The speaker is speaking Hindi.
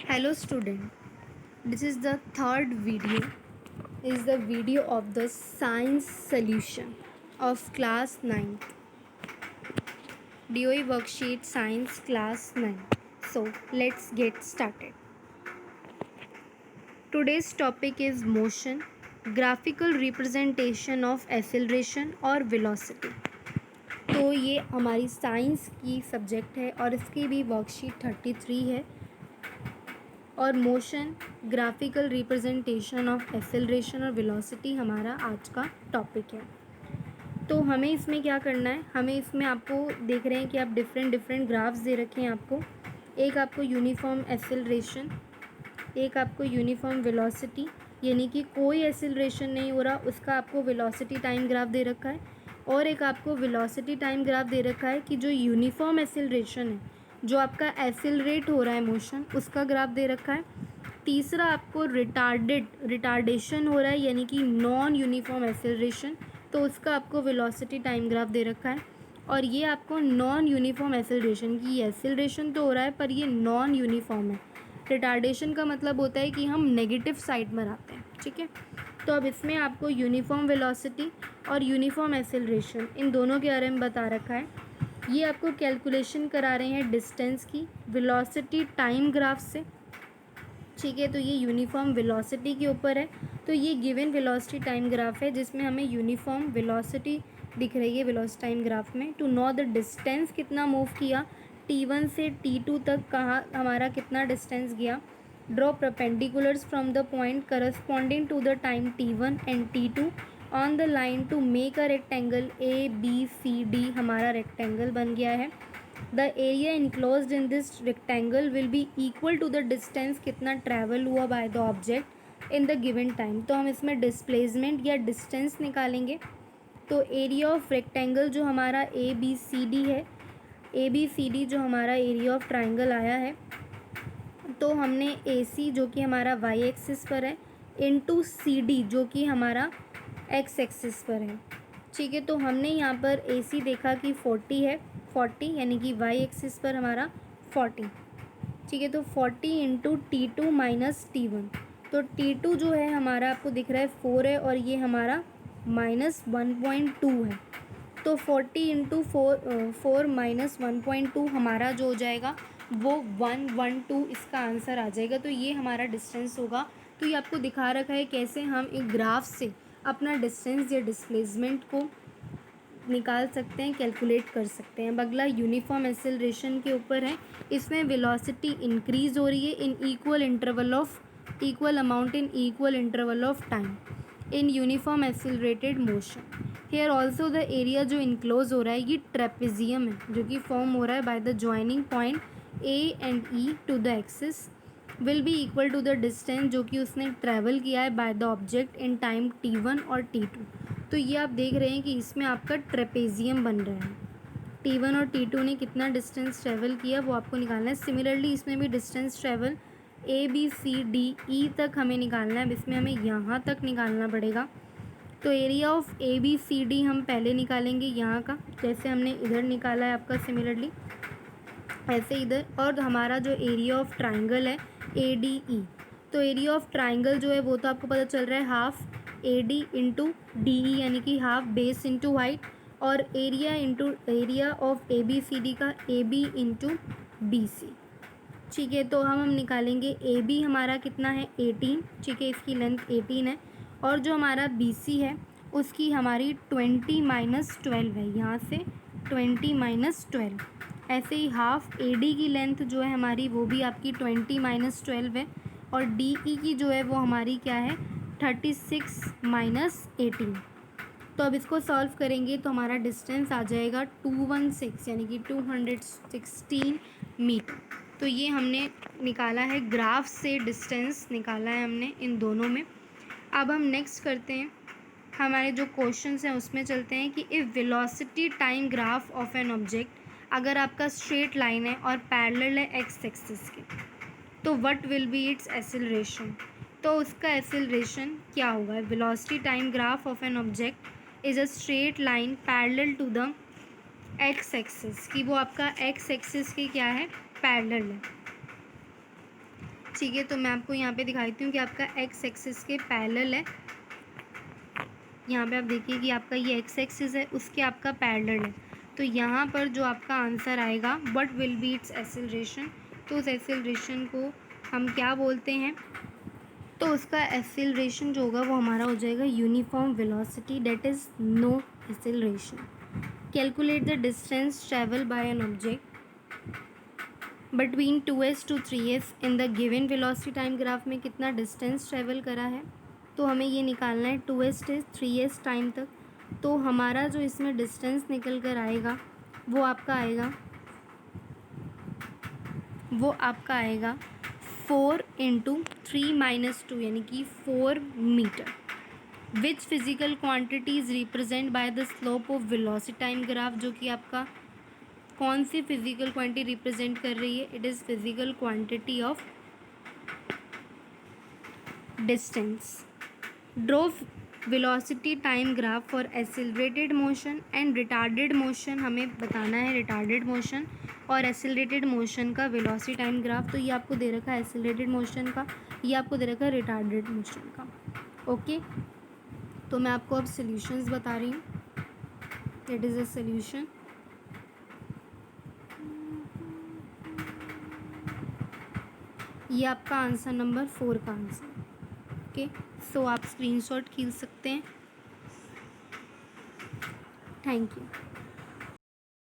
Hello student, this is the third video is the video of the science solution of class 9th DOE worksheet science class 9. So let's get started. Today's topic is motion, graphical representation of acceleration और velocity. तो ये हमारी साइंस की सब्जेक्ट है और इसकी भी वर्कशीट 33 है और motion, graphical representation of acceleration और वेलोसिटी हमारा आज का टॉपिक है. तो हमें इसमें क्या करना है, हमें इसमें आपको देख रहे हैं कि आप डिफरेंट ग्राफ्स दे रखे हैं आपको. एक आपको यूनिफॉर्म एक्सेलरेशन, एक आपको यूनिफॉर्म वेलोसिटी, यानी कि कोई एक्सेलरेशन नहीं हो रहा उसका आपको वेलोसिटी टाइम ग्राफ दे रखा है. और एक आपको वेलोसिटी टाइम ग्राफ दे रखा है कि जो यूनिफॉर्म एक्सेलरेशन है, जो आपका एक्सेलरेट हो रहा है मोशन, उसका ग्राफ दे रखा है. तीसरा आपको रिटार्डेशन हो रहा है यानी कि नॉन यूनिफॉर्म एक्सेलरेशन, तो उसका आपको वेलोसिटी टाइम ग्राफ दे रखा है. और ये आपको नॉन यूनिफॉर्म एक्सेलरेशन की एक्सेलरेशन तो हो रहा है पर ये नॉन यूनिफॉर्म है. रिटार्डेशन का मतलब होता है कि हम नेगेटिव साइड में आते हैं. ठीक है, तो अब इसमें आपको यूनिफॉर्म वेलोसिटी और यूनिफॉर्म एक्सेलरेशन इन दोनों के बारे में बता रखा है. ये आपको कैलकुलेशन करा रहे हैं डिस्टेंस की वेलोसिटी टाइम ग्राफ से. ठीक है, तो ये यूनिफॉर्म वेलोसिटी के ऊपर है. तो ये गिवन वेलोसिटी टाइम ग्राफ है जिसमें हमें यूनिफॉर्म वेलोसिटी दिख रही है वेलोसिटी टाइम ग्राफ में. टू नो द डिस्टेंस कितना मूव किया, T1 से T2 तक कहाँ हमारा कितना डिस्टेंस गया. Draw perpendiculars from the point corresponding to the time T1 and T2 on the line to make a rectangle ABCD. हमारा रेक्टेंगल बन गया है. The area enclosed in this rectangle will be equal to the distance कितना ट्रैवल हुआ by the object in the given time. तो हम इसमें डिस्प्लेसमेंट या डिस्टेंस निकालेंगे. तो एरिया ऑफ रेक्टेंगल जो हमारा ABCD है, ABCD जो हमारा एरिया ऑफ ट्राइंगल आया है, तो हमने AC जो कि हमारा y एक्सिस पर है इनटू CD जो कि हमारा x एक्सिस पर है. ठीक है, तो हमने यहाँ पर AC देखा कि 40 है, 40 यानी कि y एक्सिस पर हमारा 40. ठीक है, तो 40 इंटू T2 माइनस T1. तो T2 जो है हमारा आपको दिख रहा है 4 है और ये हमारा -1.2 है. तो 40 इंटू 4 माइनस 1.2 हमारा जो हो जाएगा वो 112 इसका आंसर आ जाएगा. तो ये हमारा डिस्टेंस होगा. तो ये आपको दिखा रखा है कैसे हम एक ग्राफ से अपना डिस्टेंस या डिस्प्लेसमेंट को निकाल सकते हैं, कैलकुलेट कर सकते हैं. अगला यूनिफॉर्म एक्सेलरेशन के ऊपर है. इसमें वेलोसिटी इंक्रीज हो रही है in equal amount in equal interval of time in uniform accelerated motion. Here also the area जो इनक्लोज हो रहा है ये ट्रेपेजियम है जो कि फॉर्म हो रहा है by the joining point A and E to the axis will be equal to the distance जो कि उसने ट्रैवल किया है by the object in time T1 और T2. तो ये आप देख रहे हैं कि इसमें आपका ट्रेपेजियम बन रहा है. T1 और T2 ने कितना डिस्टेंस ट्रैवल किया वो आपको निकालना है. सिमिलरली इसमें भी डिस्टेंस ट्रैवल ABCDE तक हमें निकालना है. अब इसमें हमें यहाँ तक निकालना पड़ेगा. तो एरिया ऑफ ABCD हम पहले निकालेंगे यहाँ का, जैसे हमने इधर निकाला है आपका सिमिलरली ऐसे इधर. और हमारा जो एरिया ऑफ ट्राइंगल है ADE, तो एरिया ऑफ ट्राइंगल जो है वो तो आपको पता चल रहा है हाफ AD इंटू DE यानी कि हाफ बेस इंटू हाइट. और एरिया ऑफ ABCD का AB इंटू BC. ठीक है, तो हम निकालेंगे AB हमारा कितना है 18. ठीक है, इसकी लेंथ 18 है. और जो हमारा BC है उसकी हमारी 20 माइनस 12 है, यहाँ से 20 माइनस 12. ऐसे ही हाफ AD की लेंथ जो है हमारी वो भी आपकी 20 माइनस 12 है. और DE की जो है वो हमारी क्या है 36 माइनस 18. तो अब इसको सॉल्व करेंगे तो हमारा डिस्टेंस आ जाएगा 216 यानी कि 216 मीटर. तो ये हमने निकाला है ग्राफ से, डिस्टेंस निकाला है हमने इन दोनों में. अब हम नेक्स्ट करते हैं, हमारे जो क्वेश्चंस हैं उसमें चलते हैं कि if velocity time graph of an object, अगर आपका स्ट्रेट लाइन है और पैरेलल है एक्स एक्सिस के, तो what will be its acceleration. तो उसका एक्सेलरेशन क्या होगा. Velocity time graph of an object is a straight line parallel to the X axis, कि वो आपका एक्स एक्सिस की क्या है पैरेलल है. ठीक है, तो मैं आपको यहाँ पे दिखाती हूँ कि आपका एक्स एक्सिस के पैरेलल है। यहाँ पे आप देखिए कि आपका ये एक्स एक्सिस है, उसके आपका पैरेलल है। तो यहाँ पर जो आपका आंसर आएगा, what will be its acceleration, तो उस एक्सेलरेशन को हम क्या बोलते हैं, तो उसका एक्सेलरेशन जो होगा वो हमारा हो जाएगा uniform velocity, that is no acceleration. Calculate the distance travel by an object between 2s to 3s in the given velocity time graph में कितना डिस्टेंस ट्रेवल करा है, तो हमें ये निकालना है 2s से 3s टाइम तक। तो हमारा जो इसमें डिस्टेंस निकल कर आएगा वो आपका आएगा 4 इंटू 3 - 2 यानी कि 4 metre. Which physical quantity is represent by the slope of velocity time graph, जो कि आपका कौन सी फिजिकल क्वांटिटी रिप्रेजेंट कर रही है, it is physical quantity of distance. Draw velocity time graph for accelerated motion and retarded motion, हमें बताना है रिटार्डेड मोशन और एक्सेलरेटेड मोशन का वेलोसिटी टाइम ग्राफ। तो ये आपको दे रखा है एक्सेलरेटेड मोशन का, ये आपको दे रखा है रिटार्डेड मोशन का। ओके, तो मैं आपको अब सॉल्यूशंस बता रही हूँ। That is a solution. ये आपका आंसर नंबर 4 का आंसर। ओके, सो आप स्क्रीनशॉट खींच सकते हैं। Thank you.